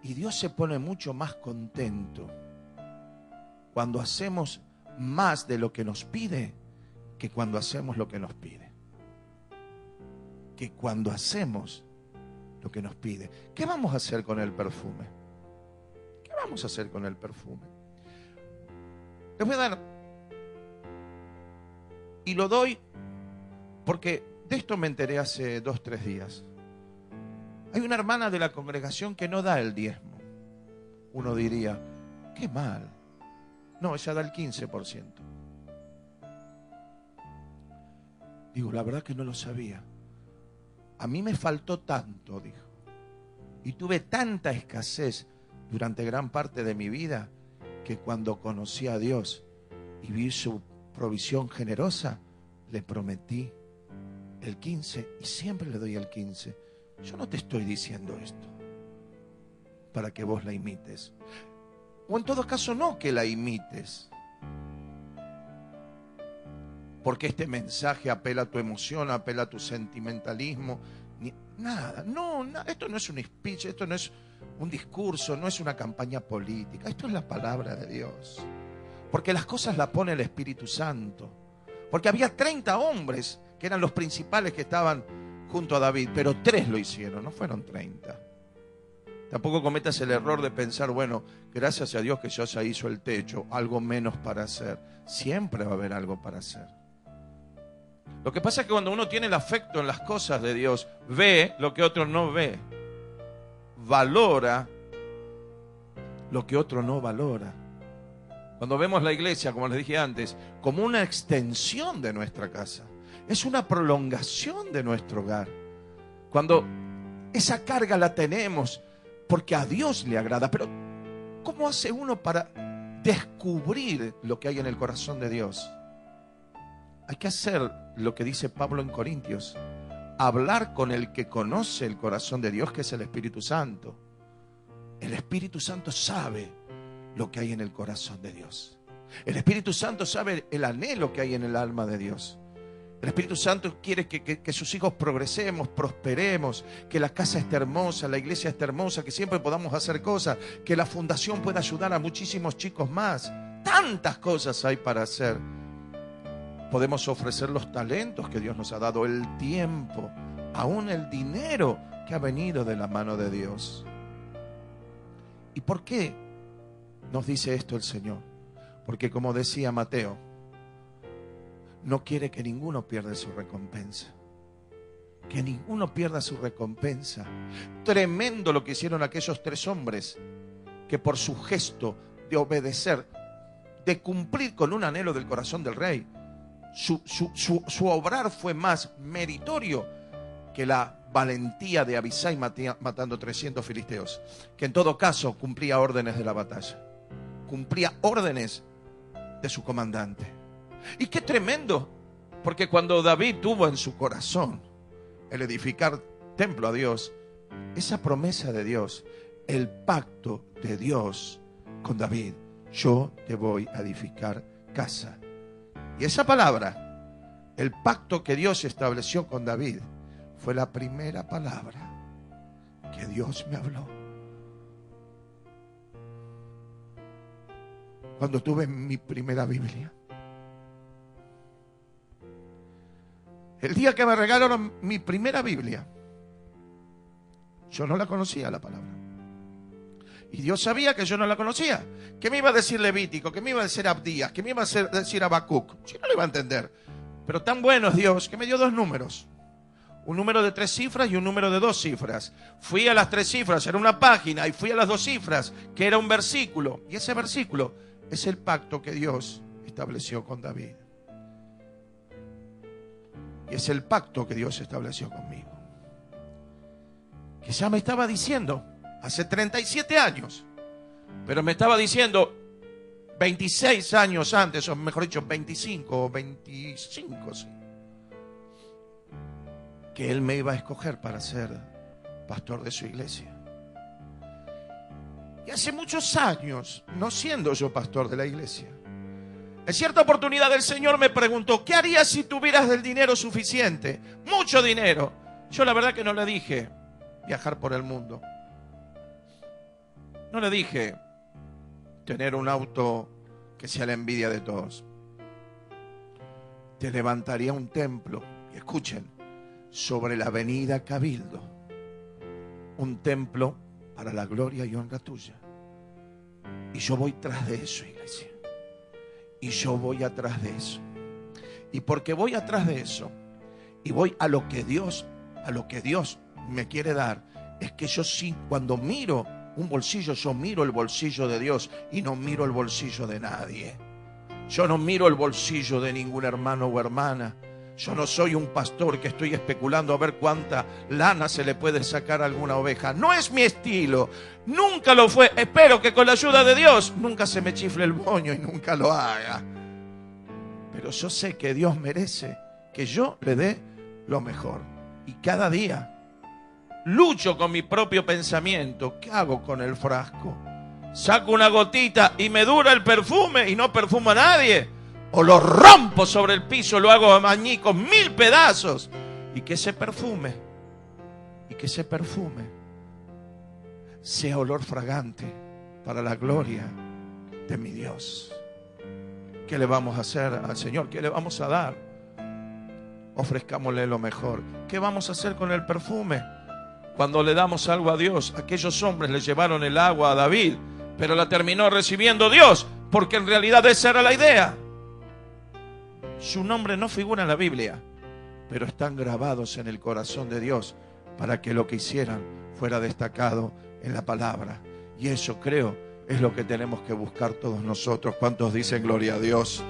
Speaker 1: Y Dios se pone mucho más contento cuando hacemos más de lo que nos pide que cuando hacemos lo que nos pide. Que cuando hacemos lo que nos pide. ¿Qué vamos a hacer con el perfume? ¿Qué vamos a hacer con el perfume? Les voy a dar, y lo doy porque de esto me enteré hace 2-3 días. Hay una hermana de la congregación que no da el diezmo. Uno diría, qué mal. No, ella da el 15%. Digo, la verdad que no lo sabía. A mí me faltó tanto, dijo. Y tuve tanta escasez durante gran parte de mi vida que cuando conocí a Dios y vi su provisión generosa, le prometí el 15 y siempre le doy el 15. Yo no te estoy diciendo esto para que vos la imites. O en todo caso no que la imites. Porque este mensaje apela a tu emoción, apela a tu sentimentalismo. Nada, esto no es un speech, esto no es un discurso, no es una campaña política. Esto es la palabra de Dios. Porque las cosas las pone el Espíritu Santo. Porque había 30 hombres que eran los principales que estaban junto a David, pero 3 lo hicieron, no fueron 30. Tampoco cometas el error de pensar, bueno, gracias a Dios que ya se hizo el techo, algo menos para hacer. Siempre va a haber algo para hacer. Lo que pasa es que cuando uno tiene el afecto en las cosas de Dios, ve lo que otro no ve. Valora lo que otro no valora. Cuando vemos la iglesia, como les dije antes, como una extensión de nuestra casa, es una prolongación de nuestro hogar. Cuando esa carga la tenemos porque a Dios le agrada, pero ¿cómo hace uno para descubrir lo que hay en el corazón de Dios? Hay que hacer lo que dice Pablo en Corintios, hablar con el que conoce el corazón de Dios, que es el Espíritu Santo. El Espíritu Santo sabe lo que hay en el corazón de Dios. El Espíritu Santo sabe el anhelo que hay en el alma de Dios. El Espíritu Santo quiere que sus hijos progresemos, prosperemos, que la casa esté hermosa, la iglesia esté hermosa, que siempre podamos hacer cosas, que la fundación pueda ayudar a muchísimos chicos más. Tantas cosas hay para hacer. Podemos ofrecer los talentos que Dios nos ha dado, el tiempo, aún el dinero que ha venido de la mano de Dios. ¿Y por qué nos dice esto el Señor? Porque como decía Mateo, no quiere que ninguno pierda su recompensa. Que ninguno pierda su recompensa. Tremendo lo que hicieron aquellos 3 hombres que por su gesto de obedecer, de cumplir con un anhelo del corazón del rey, su obrar fue más meritorio que la valentía de Abisai matando 300 filisteos, que en todo caso cumplía órdenes de la batalla, cumplía órdenes de su comandante. Y qué tremendo, porque cuando David tuvo en su corazón el edificar templo a Dios, esa promesa de Dios, el pacto de Dios con David, yo te voy a edificar casa. Y esa palabra, el pacto que Dios estableció con David, fue la primera palabra que Dios me habló. Cuando tuve mi primera Biblia. El día que me regalaron mi primera Biblia, yo no la conocía la palabra. Y Dios sabía que yo no la conocía. ¿Qué me iba a decir Levítico? ¿Qué me iba a decir Abdías? ¿Qué me iba a decir Habacuc? Yo no lo iba a entender. Pero tan bueno es Dios que me dio 2 números. Un número de 3 cifras y un número de 2 cifras. Fui a las 3 cifras, era una página, y fui a las 2 cifras, que era un versículo. Y ese versículo es el pacto que Dios estableció con David. Y es el pacto que Dios estableció conmigo. Que ya me estaba diciendo hace 37 años, pero me estaba diciendo 26 años antes, o mejor dicho 25 o 25, sí, que Él me iba a escoger para ser pastor de su iglesia. Y hace muchos años, no siendo yo pastor de la iglesia, en cierta oportunidad el Señor me preguntó, ¿qué harías si tuvieras el dinero suficiente? Mucho dinero. Yo la verdad que no le dije viajar por el mundo. No le dije tener un auto que sea la envidia de todos. Te levantaría un templo, y escuchen, sobre la avenida Cabildo. Un templo para la gloria y honra tuya. Y yo voy tras de eso, iglesia. Y yo voy atrás de eso. Y porque voy atrás de eso, y voy a lo que Dios me quiere dar, es que yo sí, cuando miro un bolsillo, yo miro el bolsillo de Dios y no miro el bolsillo de nadie. Yo no miro el bolsillo de ningún hermano o hermana. Yo no soy un pastor que estoy especulando a ver cuánta lana se le puede sacar a alguna oveja. No es mi estilo. Nunca lo fue. Espero que con la ayuda de Dios nunca se me chifle el moño y nunca lo haga. Pero yo sé que Dios merece que yo le dé lo mejor. Y cada día lucho con mi propio pensamiento. ¿Qué hago con el frasco? Saco una gotita y me dura el perfume y no perfumo a nadie. O lo rompo sobre el piso, lo hago a añicos, 1000 pedazos. Y que se perfume. sea olor fragante para la gloria de mi Dios. ¿Qué le vamos a hacer al Señor? ¿Qué le vamos a dar? Ofrezcámosle lo mejor. ¿Qué vamos a hacer con el perfume? Cuando le damos algo a Dios, aquellos hombres le llevaron el agua a David, pero la terminó recibiendo Dios, porque en realidad esa era la idea. Su nombre no figura en la Biblia, pero están grabados en el corazón de Dios para que lo que hicieran fuera destacado en la palabra. Y eso, creo, es lo que tenemos que buscar todos nosotros. ¿Cuántos dicen gloria a Dios?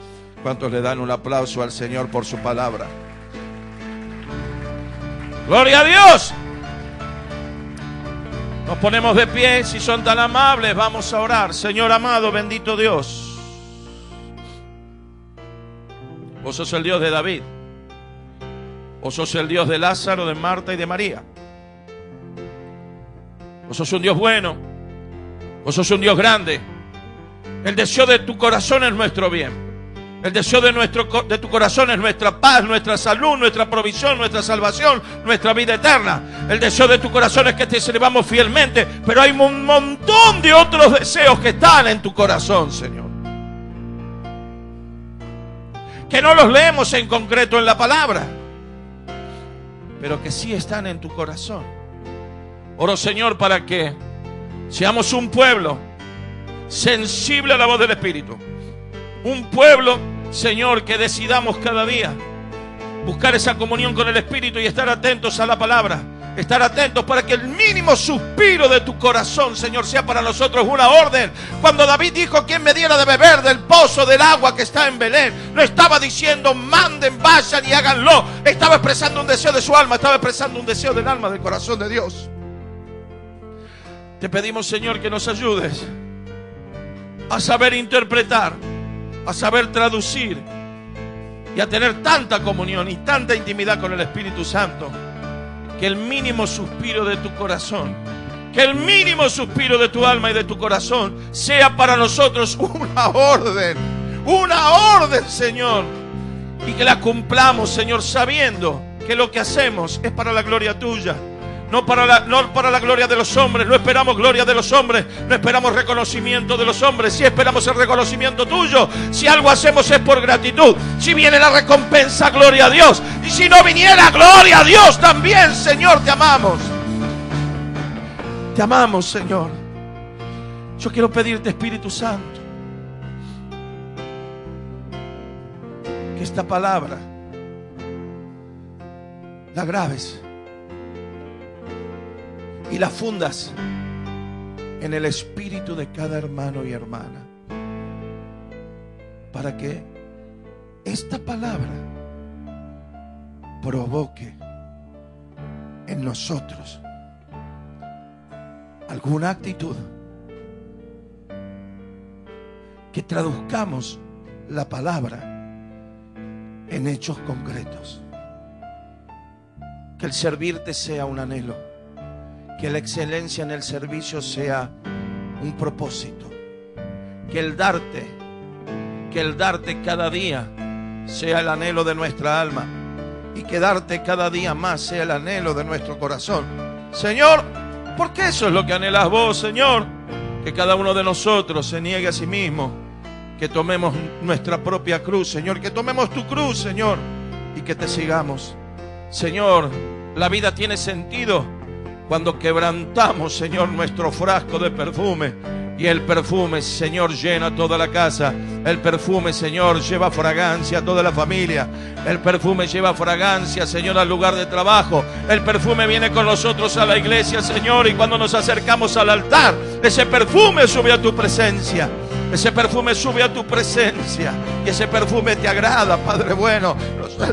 Speaker 1: ¿Cuántos le dan un aplauso al Señor por su palabra? ¡Gloria a Dios! Nos ponemos de pie, si son tan amables, vamos a orar. Señor amado, bendito Dios, vos sos el Dios de David, vos sos el Dios de Lázaro, de Marta y de María. Vos sos un Dios bueno, vos sos un Dios grande. El deseo de tu corazón es nuestro bien. El deseo de tu corazón es nuestra paz, nuestra salud, nuestra provisión, nuestra salvación, nuestra vida eterna. El deseo de tu corazón es que te sirvamos fielmente, pero hay un montón de otros deseos que están en tu corazón, Señor, que no los leemos en concreto en la palabra, pero que sí están en tu corazón. Oro, Señor, para que seamos un pueblo sensible a la voz del Espíritu. Un pueblo, Señor, que decidamos cada día buscar esa comunión con el Espíritu y estar atentos a la palabra. Estar atentos para que el mínimo suspiro de tu corazón, Señor, sea para nosotros una orden. Cuando David dijo: ¿quién me diera de beber del pozo del agua que está en Belén? No estaba diciendo: manden, vayan y háganlo. Estaba expresando un deseo de su alma, estaba expresando un deseo del alma, del corazón de Dios. Te pedimos, Señor, que nos ayudes a saber interpretar, a saber traducir y a tener tanta comunión y tanta intimidad con el Espíritu Santo, que el mínimo suspiro de tu corazón, que el mínimo suspiro de tu alma y de tu corazón sea para nosotros una orden, Señor, y que la cumplamos, Señor, sabiendo que lo que hacemos es para la gloria tuya. No para la gloria de los hombres. No esperamos gloria de los hombres, no esperamos reconocimiento de los hombres. Si esperamos el reconocimiento tuyo. Si algo hacemos es por gratitud. Si viene la recompensa, gloria a Dios. Y si no viniera, gloria a Dios también. Señor, te amamos. Te amamos, Señor. Yo quiero pedirte, Espíritu Santo, que esta palabra la grabes y la fundas en el espíritu de cada hermano y hermana, para que esta palabra provoque en nosotros alguna actitud, que traduzcamos la palabra en hechos concretos, que el servirte sea un anhelo, que la excelencia en el servicio sea un propósito, que el darte cada día sea el anhelo de nuestra alma, y que darte cada día más sea el anhelo de nuestro corazón, Señor, porque eso es lo que anhelas vos, Señor, que cada uno de nosotros se niegue a sí mismo, que tomemos nuestra propia cruz, Señor, que tomemos tu cruz, Señor, y que te sigamos. Señor, la vida tiene sentido cuando quebrantamos, Señor, nuestro frasco de perfume, y el perfume, Señor, llena toda la casa. El perfume, Señor, lleva fragancia a toda la familia. El perfume lleva fragancia, Señor, al lugar de trabajo. El perfume viene con nosotros a la iglesia, Señor, y cuando nos acercamos al altar, ese perfume sube a tu presencia. Ese perfume sube a tu presencia, y ese perfume te agrada, Padre bueno.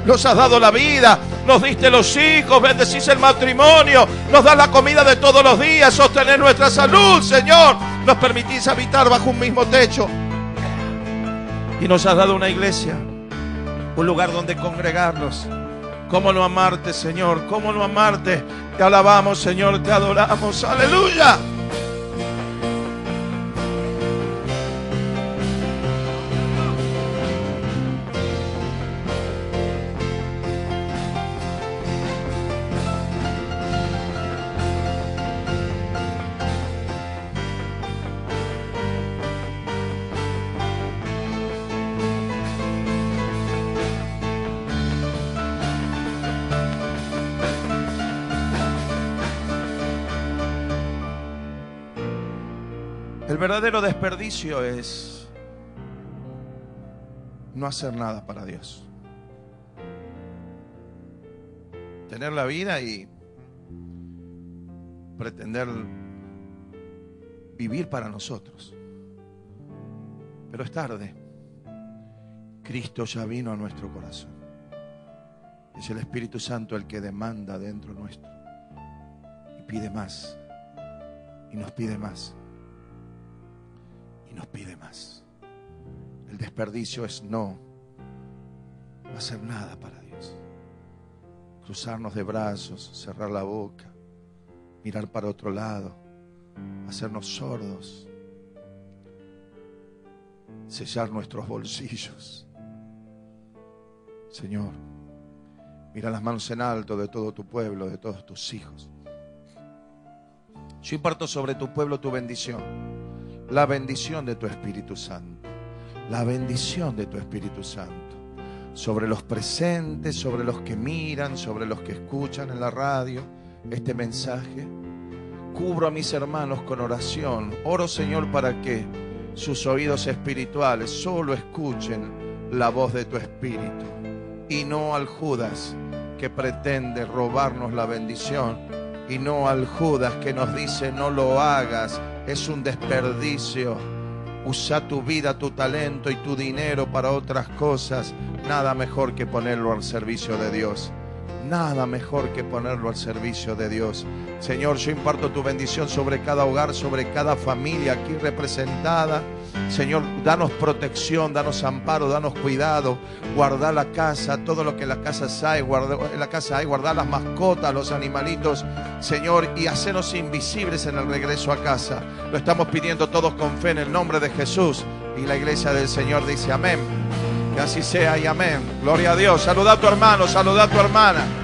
Speaker 1: Nos has dado la vida, nos diste los hijos, bendecís el matrimonio, nos das la comida de todos los días, sostener nuestra salud, Señor. Nos permitís habitar bajo un mismo techo, y nos has dado una iglesia, un lugar donde congregarnos. ¿Cómo no amarte, Señor? ¿Cómo no amarte? Te alabamos, Señor, te adoramos. ¡Aleluya! El verdadero desperdicio es no hacer nada para Dios. Tener la vida y pretender vivir para nosotros. Pero es tarde. Cristo ya vino a nuestro corazón. Es el Espíritu Santo el que demanda dentro nuestro. Y pide más. Y nos pide más. Y nos pide más. El desperdicio es no hacer nada para Dios. Cruzarnos de brazos, cerrar la boca, mirar para otro lado, hacernos sordos, sellar nuestros bolsillos. Señor, mira las manos en alto de todo tu pueblo, de todos tus hijos. Yo imparto sobre tu pueblo tu bendición, la bendición de tu Espíritu Santo, la bendición de tu Espíritu Santo, sobre los presentes, sobre los que miran, sobre los que escuchan en la radio este mensaje. Cubro a mis hermanos con oración. Oro, Señor, para que sus oídos espirituales solo escuchen la voz de tu Espíritu y no al Judas que pretende robarnos la bendición, y no al Judas que nos dice no lo hagas, es un desperdicio. Usa tu vida, tu talento y tu dinero para otras cosas. Nada mejor que ponerlo al servicio de Dios. Nada mejor que ponerlo al servicio de Dios. Señor, yo imparto tu bendición sobre cada hogar, sobre cada familia aquí representada. Señor, danos protección, danos amparo, danos cuidado. Guarda la casa, todo lo que en la casa hay, guarda las mascotas, los animalitos, Señor, y hacernos invisibles en el regreso a casa. Lo estamos pidiendo todos con fe en el nombre de Jesús. Y la iglesia del Señor dice amén. Que así sea y amén. Gloria a Dios. Saluda a tu hermano, saluda a tu hermana.